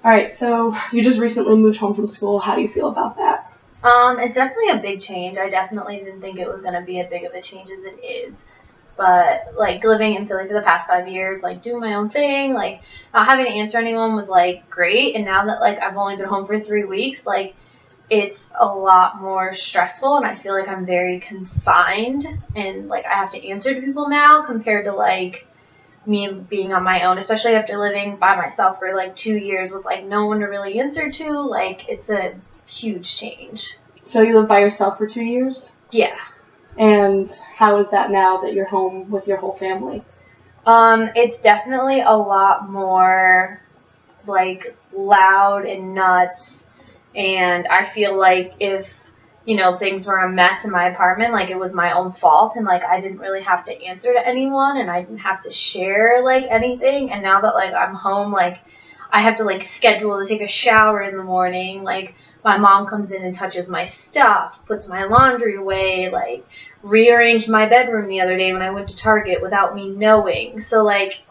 All right, so you just recently moved home from school. How do you feel about that? It's definitely a big change. I definitely didn't think it was going to be as big of a change as it is. But, like, living in Philly for the past 5 years, like, doing my own thing, like, not having to answer anyone was, like, great. And now that, like, I've only been home for 3 weeks, like, it's a lot more stressful. And I feel like I'm very confined. And, like, I have to answer to people now compared to, like, me being on my own, especially after living by myself for, like, 2 years with, like, no one to really answer to. Like, it's a huge change. So you lived by yourself for 2 years? Yeah. And how is that now that you're home with your whole family? It's definitely a lot more, like, loud and nuts, and I feel like if, things were a mess in my apartment, like, it was my own fault, and, like, I didn't really have to answer to anyone, and I didn't have to share, like, anything, and now that, like, I'm home, like, I have to, like, schedule to take a shower in the morning, like, my mom comes in and touches my stuff, puts my laundry away, like, rearranged my bedroom the other day when I went to Target without me knowing. So, like,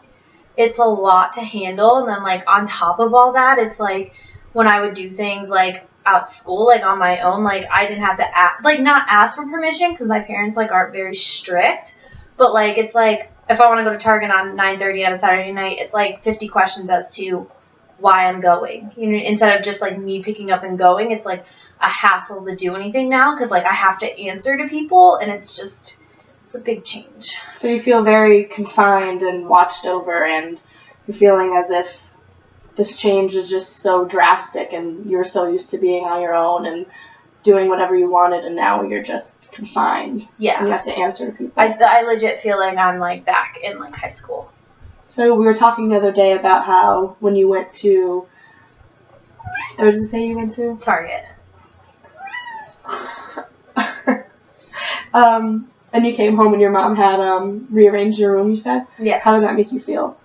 it's a lot to handle. And then, like, on top of all that, it's, like, when I would do things, like, at school, like, on my own, like, I didn't have to, not ask for permission because my parents, like, aren't very strict. But, like, it's, like, if I want to go to Target on 9:30 on a Saturday night, it's, like, 50 questions as to why I'm going. Instead of just, like, me picking up and going, it's, like, a hassle to do anything now because, like, I have to answer to people, and it's a big change. So you feel very confined and watched over, and you're feeling as if this change is just so drastic, and you're so used to being on your own and doing whatever you wanted, and now you're just confined. Yeah. And you have to answer to people. I legit feel like I'm, like, back in, like, high school. So we were talking the other day about how when you went to, where did you say you went to? Target. And you came home and your mom had rearranged your room, you said? Yes. How did that make you feel?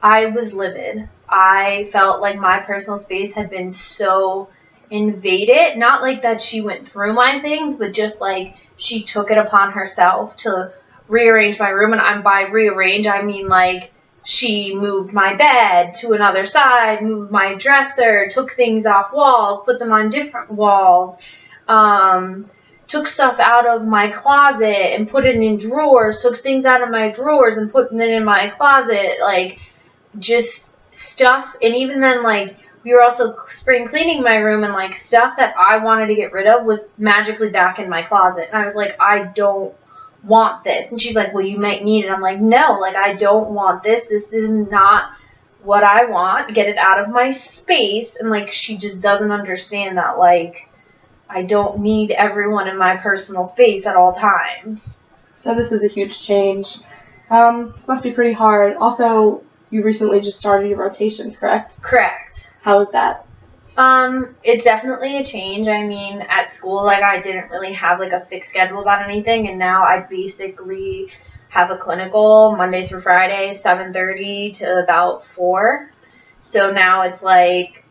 I was livid. I felt like my personal space had been so invaded. Not like that she went through my things, but just like she took it upon herself to rearrange my room. And by rearrange, I mean like she moved my bed to another side, moved my dresser, took things off walls, put them on different walls, took stuff out of my closet and put it in drawers, took things out of my drawers and put it in my closet, like, just stuff. And even then, like, we were also spring cleaning my room, and, like, stuff that I wanted to get rid of was magically back in my closet. And I was like, I don't want this. And she's like, well, you might need it. I'm like, no, like, I don't want this. This is not what I want. Get it out of my space. And, like, she just doesn't understand that, like, I don't need everyone in my personal space at all times. So this is a huge change. This must be pretty hard. Also, you recently just started your rotations, correct? Correct. How was that? It's definitely a change. I mean, at school, like, I didn't really have, like, a fixed schedule about anything, and now I basically have a clinical Monday through Friday, 7:30 to about 4. So now it's, like,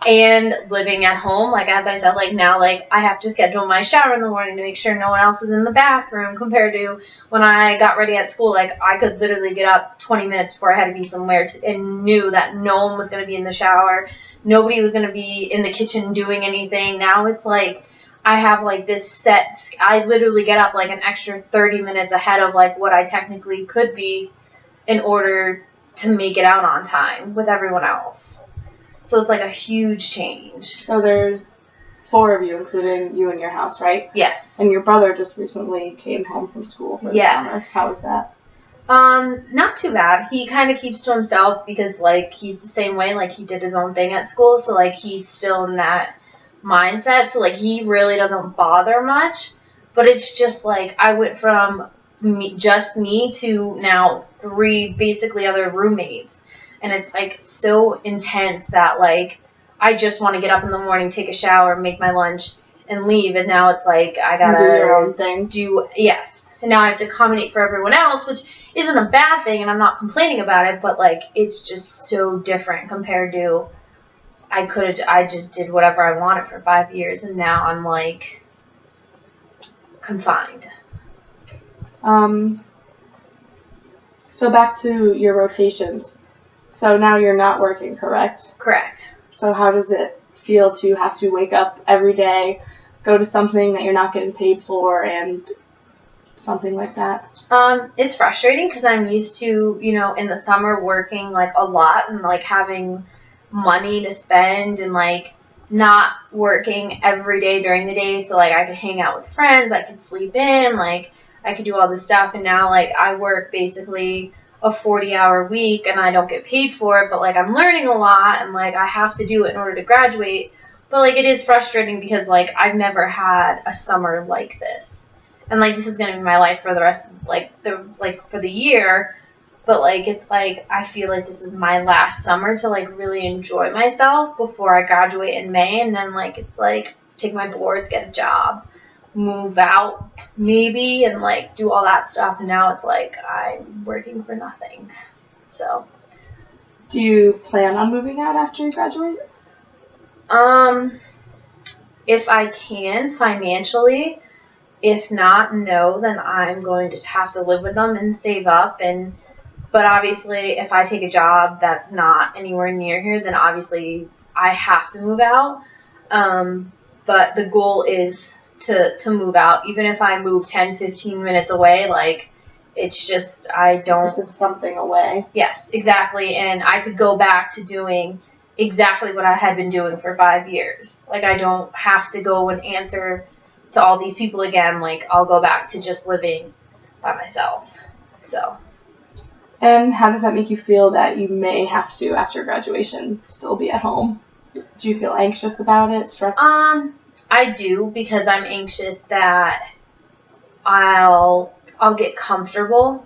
and living at home, like, as I said, like, now, like, I have to schedule my shower in the morning to make sure no one else is in the bathroom, compared to when I got ready at school. Like, I could literally get up 20 minutes before I had to be somewhere and knew that no one was going to be in the shower. Nobody was going to be in the kitchen doing anything. Now it's, like, I have, like, this set, I literally get up, like, an extra 30 minutes ahead of, like, what I technically could be in order to make it out on time with everyone else. So it's, like, a huge change. So there's 4 of you, including you and your house, right? Yes. And your brother just recently came home from school for the summer. How was that? Not too bad. He kind of keeps to himself because, like, he's the same way. Like, he did his own thing at school, so, like, he's still in that mindset. So, like, he really doesn't bother much. But it's just, like, I went from just me to now 3 basically other roommates. And it's, like, so intense that, like, I just want to get up in the morning, take a shower, make my lunch, and leave. And now it's, like, I gotta do your own thing. Yes. And now I have to accommodate for everyone else, which isn't a bad thing, and I'm not complaining about it, but, like, it's just so different compared to I just did whatever I wanted for 5 years, and now I'm, like, confined. So back to your rotations. So now you're not working, correct? Correct. So how does it feel to have to wake up every day, go to something that you're not getting paid for, and something like that? It's frustrating because I'm used to, in the summer working like a lot and like having money to spend and like not working every day during the day, so like I could hang out with friends, I could sleep in, like I could do all this stuff, and now like I work basically a 40-hour week and I don't get paid for it, but like I'm learning a lot and like I have to do it in order to graduate. But like it is frustrating because like I've never had a summer like this. And like this is gonna be my life for the rest of for the year. But like it's like I feel like this is my last summer to like really enjoy myself before I graduate in May, and then like it's like take my boards, get a job, move out maybe, and like do all that stuff. And now it's like I'm working for nothing. So do you plan on moving out after you graduate? If I can financially, if not, no, then I'm going to have to live with them and save up. But obviously if I take a job that's not anywhere near here, then obviously I have to move out. But the goal is to move out, even if I move 10-15 minutes away. Like it's just I don't. It's something away. Yes, exactly. And I could go back to doing exactly what I had been doing for 5 years. Like I don't have to go and answer to all these people again. Like I'll go back to just living by myself. So. And how does that make you feel that you may have to, after graduation, still be at home? Do you feel anxious about it? Stressed? I do, because I'm anxious that I'll get comfortable,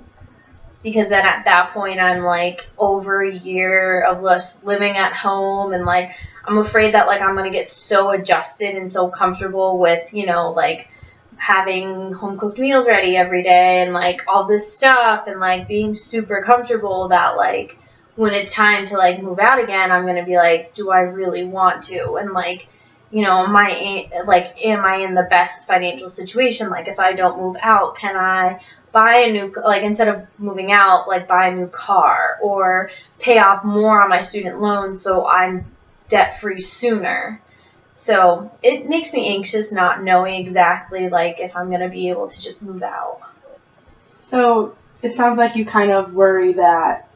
because then at that point I'm like over a year of just living at home, and like I'm afraid that like I'm gonna get so adjusted and so comfortable with like having home cooked meals ready every day and like all this stuff and like being super comfortable that like when it's time to like move out again, I'm gonna be like, do I really want to? And like am I in the best financial situation? Like if I don't move out, can I buy a new, like instead of moving out, like buy a new car or pay off more on my student loans so I'm debt free sooner? So it makes me anxious not knowing exactly like if I'm going to be able to just move out. So it sounds like you kind of worry that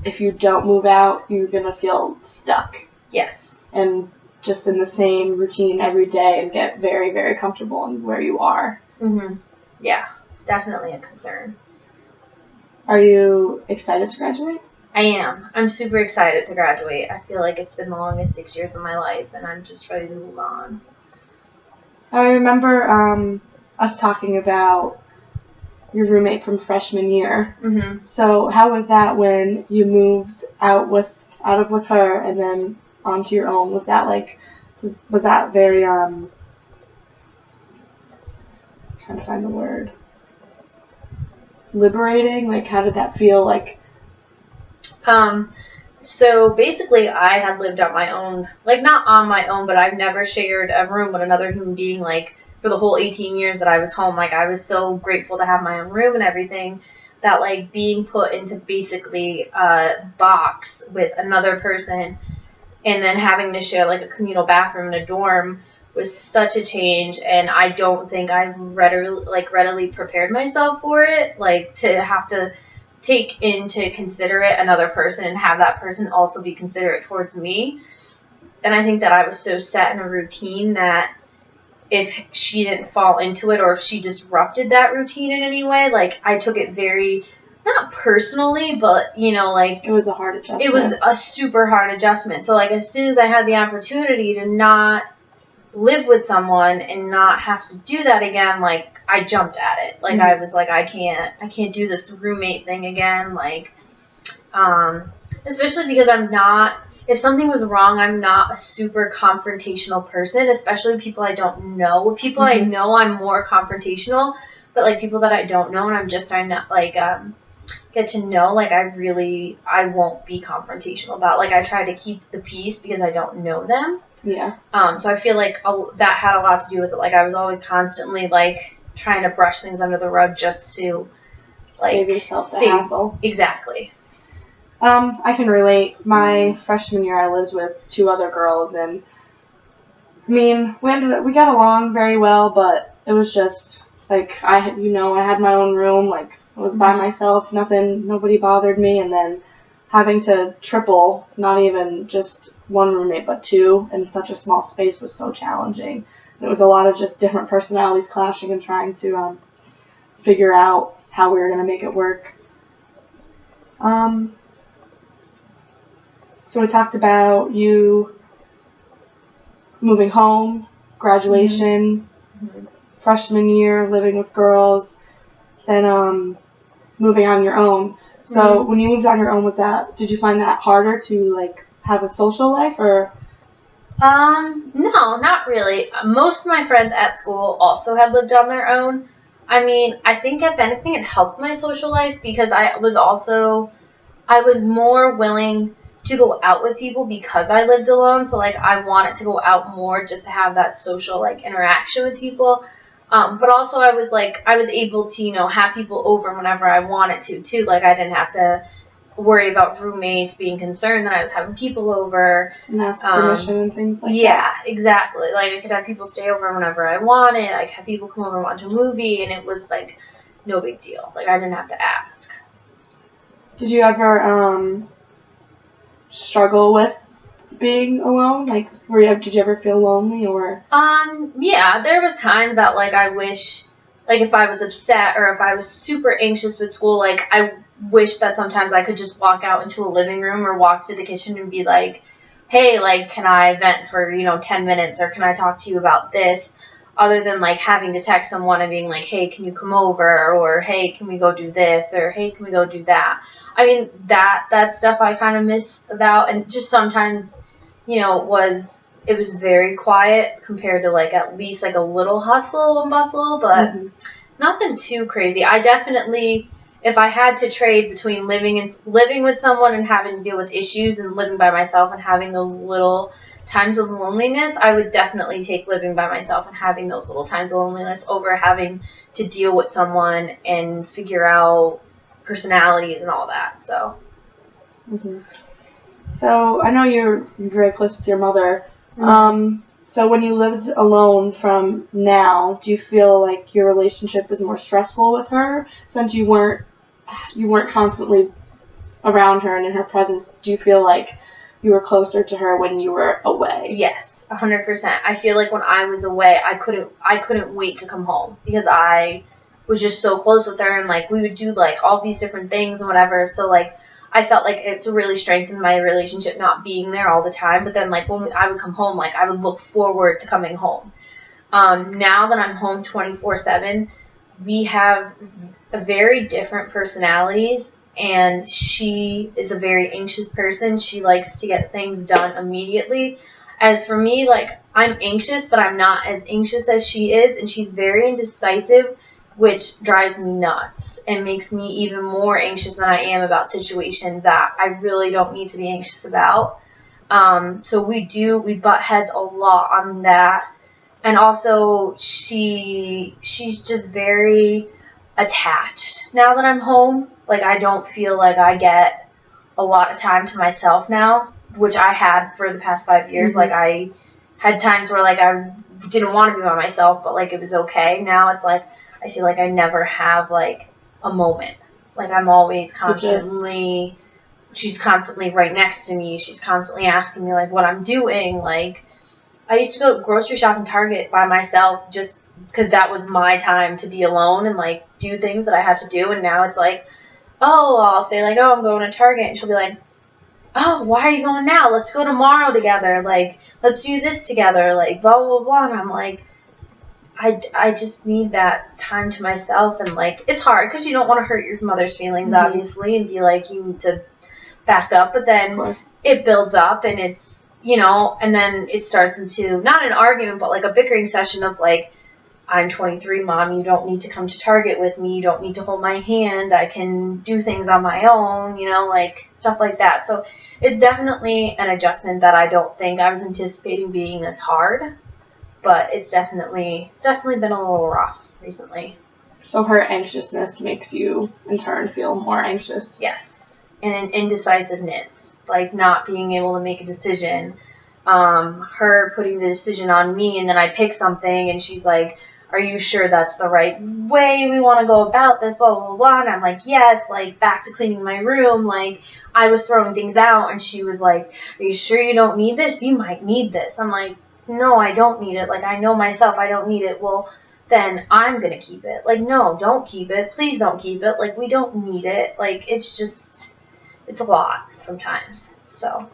if you don't move out, you're going to feel stuck. Yes. And just in the same routine every day and get very, very comfortable in where you are. Mhm. Yeah, it's definitely a concern. Are you excited to graduate? I am. I'm super excited to graduate. I feel like it's been the longest 6 years of my life, and I'm just ready to move on. I remember us talking about your roommate from freshman year. Mm-hmm. So how was that when you moved out with her and then onto your own? Was that very trying to find the word, liberating? Like how did that feel like? So basically I had lived on my own, like not on my own, but I've never shared a room with another human being, like for the whole 18 years that I was home. Like I was so grateful to have my own room and everything, that like being put into basically a box with another person and then having to share like a communal bathroom in a dorm was such a change. And I don't think I've readily prepared myself for it, like to have to take into considerate another person and have that person also be considerate towards me. And I think that I was so set in a routine that if she didn't fall into it or if she disrupted that routine in any way, like I took it very, not personally, but like it was a hard adjustment. It was a super hard adjustment. So like as soon as I had the opportunity to not live with someone and not have to do that again, like I jumped at it. Like I was like, I can't do this roommate thing again. Like, especially because if something was wrong, I'm not a super confrontational person, especially with people I don't know. With people I know, I'm more confrontational, but like people that I don't know and I'm just trying to like, get to know, like I won't be confrontational about, like I try to keep the peace because I don't know them. Yeah. So I feel like that had a lot to do with it. Like I was always constantly like trying to brush things under the rug just to like save yourself the hassle. Exactly. I can relate. My freshman year, I lived with 2 other girls, and I mean, we got along very well, but it was just like I had my own room, like I was by myself, nobody bothered me, and then having to triple, not even just one roommate, but 2 in such a small space was so challenging. It was a lot of just different personalities clashing and trying to figure out how we were going to make it work. So we talked about you moving home, graduation, freshman year, living with girls, then moving on your own. So when you moved on your own, did you find that harder to like have a social life, or? No, not really. Most of my friends at school also had lived on their own. I mean, I think if anything it helped my social life because I was more willing to go out with people because I lived alone. So like I wanted to go out more just to have that social like interaction with people. But also I was able to, have people over whenever I wanted to too. Like I didn't have to worry about roommates being concerned that I was having people over. And ask permission and things like that. Yeah, exactly. Like I could have people stay over whenever I wanted. I could have people come over and watch a movie, and it was like no big deal. Like I didn't have to ask. Did you ever struggle with being alone? Like, did you ever feel lonely, or? Yeah, there was times that like I wish, like if I was upset or if I was super anxious with school, like I wish that sometimes I could just walk out into a living room or walk to the kitchen and be like, hey, like, can I vent for, 10 minutes, or can I talk to you about this? Other than like having to text someone and being like, hey, can you come over? Or hey, can we go do this? Or hey, can we go do that? I mean, that stuff I kind of miss about, and just sometimes, it was very quiet compared to like at least like a little hustle and bustle, but nothing too crazy. I definitely, if I had to trade between living with someone and having to deal with issues and living by myself and having those little times of loneliness, I would definitely take living by myself and having those little times of loneliness over having to deal with someone and figure out personalities and all that. So. So I know you're very close with your mother. So when you lived alone from now, do you feel like your relationship is more stressful with her since you weren't constantly around her and in her presence? Do you feel like you were closer to her when you were away? Yes, 100%. I feel like when I was away, I couldn't wait to come home because I was just so close with her, and like we would do like all these different things and whatever. So like I felt like it's really strengthened my relationship not being there all the time. But then like when I would come home, like I would look forward to coming home. Now that I'm home 24/7, we have very different personalities, and she is a very anxious person. She likes to get things done immediately. As for me, like I'm anxious, but I'm not as anxious as she is, and she's very indecisive, which drives me nuts and makes me even more anxious than I am about situations that I really don't need to be anxious about. So we butt heads a lot on that. And also she's just very attached now that I'm home. Like I don't feel like I get a lot of time to myself now, which I had for the past 5 years. Like I had times where like I didn't want to be by myself, but like it was okay. Now it's like I feel like I never have like a moment. Like I'm always constantly, she's constantly right next to me. She's constantly asking me like what I'm doing. Like I used to go grocery shop and Target by myself just because that was my time to be alone and like do things that I had to do. And now it's like, oh, I'll say like, oh, I'm going to Target, and she'll be like, oh, why are you going now? Let's go tomorrow together. Like, let's do this together. Like, blah, blah, blah. And I'm like, I just need that time to myself. And, like, it's hard because you don't want to hurt your mother's feelings, obviously, and be like, you need to back up. But then it builds up, and it's, and then it starts into not an argument, but, like, a bickering session of, like, I'm 23, Mom. You don't need to come to Target with me. You don't need to hold my hand. I can do things on my own, like, stuff like that. So it's definitely an adjustment that I don't think I was anticipating being this hard. But it's definitely been a little rough recently. So her anxiousness makes you, in turn, feel more anxious. Yes. and an indecisiveness, like not being able to make a decision. Her putting the decision on me, and then I pick something, and she's like, are you sure that's the right way we want to go about this, blah, blah, blah, and I'm like, yes, like, back to cleaning my room, like, I was throwing things out, and she was like, are you sure you don't need this? You might need this. I'm like, no, I don't need it, like, I know myself I don't need it. Well, then I'm gonna keep it. Like, no, don't keep it, please don't keep it, like, we don't need it, like, it's just, it's a lot sometimes, so.